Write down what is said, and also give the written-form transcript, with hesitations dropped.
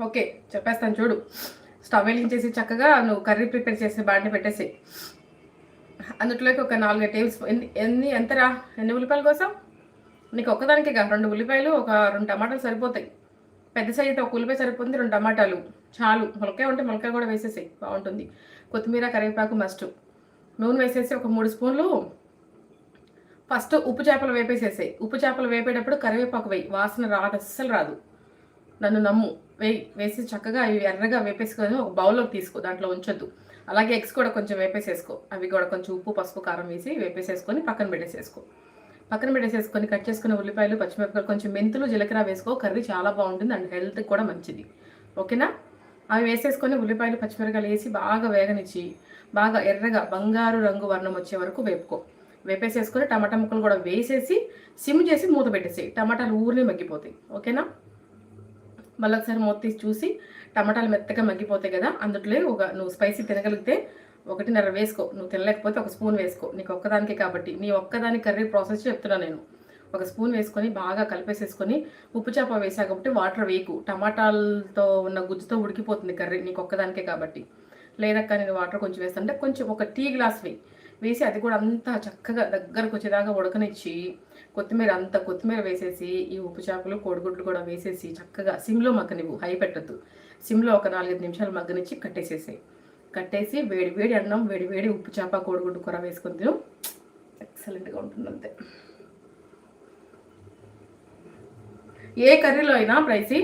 Okay, చెప్పేస్తాను చూడు. Stove వెలిగించేసి చక్కగా నువ్వు కర్రీ ప్రిపేర్ చేసి బాండి పెట్టేసి అందులోకి ఒక 4 టేబుల్ స్పూన్ ఎంతరా? ఎన్ని ఉల్లిపాయల కోసం? నీకు ఒక్కదానికే కాదు, 2 ఉల్లిపాయలు, ఒక 2 టమాటాలు సరిపోతాయి. పెద్ద సైజు అయితే ఒక ఉల్లిపాయ సరిపోతుంది, 2 టమాటాలు చాలు. మొలకాయ ఉంటే మొలకాయ కూడా వేసేసేయి, బాగుంటుంది. కొత్తిమీర, కరివేపాకు మస్ట్. నూనె వేసేసి ఒక 3 స్పూన్లు ఫస్ట్ ఉప్పు చేపలు వేపేసేసాయి. ఉప్పు చేపలు వేపేటప్పుడు కరివేపాకు వేయి, వాసన రాదు, అస్సలు రాదు, నన్ను నమ్ము. వేసి చక్కగా అవి ఎర్రగా వేపేసుకొని ఒక బౌల్లోకి తీసుకో, దాంట్లో ఉంచొద్దు. అలాగే ఎగ్స్ కూడా కొంచెం వేపేసేసుకో, అవి కూడా కొంచెం ఉప్పు, పసుపు, కారం వేసి వేపేసేసుకొని పక్కన పెట్టేసేసుకో. పక్కన పెట్టేసేసుకొని కట్ చేసుకున్న ఉల్లిపాయలు, పచ్చిమిరపకాయలు, కొంచెం మెంతులు, జీలకర్ర వేసుకో. కర్రీ చాలా బాగుంటుంది అండ్ హెల్త్కి కూడా మంచిది. ఓకేనా? అవి వేసేసుకొని ఉల్లిపాయలు, పచ్చిమిరపకాయలు వేసి బాగా వేగనిచ్చి బాగా ఎర్రగా బంగారు రంగు వర్ణం వచ్చే వరకు వేపుకో. వేపేసేసుకొని టమాటా ముక్కలు కూడా వేసేసి సిమ్ చేసి మూత పెట్టేసేయి. టమాటాలు ఊరినే మగ్గిపోతాయి. ఓకేనా? మళ్ళీ ఒకసారి మూత తీసి చూసి టమాటాలు మెత్తగా మగ్గిపోతాయి కదా, అందులో నువ్వు స్పైసీ తినగలిగితే 1.5 వేసుకో. నువ్వు తినలేకపోతే 1 స్పూన్ వేసుకో. నీకు ఒక్కదానికే కాబట్టి, నీ ఒక్కదాని కర్రీ ప్రాసెస్ చెప్తున్నా నేను. 1 స్పూన్ వేసుకొని బాగా కలిపేసేసుకొని ఉప్పు చేప వేసా కాబట్టి వాటర్ వేయకు. టమాటాలతో ఉన్న గుజ్జుతో ఉడికిపోతుంది కర్రీ, నీకు ఒక్కదానికే కాబట్టి. లేదక్క నేను వాటర్ కొంచెం వేస్తానంటే కొంచెం ఒక టీ గ్లాస్ వేసి అది కూడా అంతా చక్కగా దగ్గరకు వచ్చేదాకా ఉడకనిచ్చి కొత్తిమీర వేసేసి ఈ ఉప్పు చేపలు, కోడిగుడ్లు కూడా వేసేసి చక్కగా సిమ్లో మగ్గనివ్వు, హై పెట్టద్దు. సిమ్లో ఒక 4-5 నిమిషాలు మగ్గనిచ్చి కట్టేసి వేడి వేడి అన్నం, వేడి వేడి ఉప్పు చేప, కోడిగుడ్డు కూర వేసుకొని తిను. ఎక్సలెంట్గా ఉంటుంది అంతే. ఏ కర్రీలో అయినా ప్రైసీ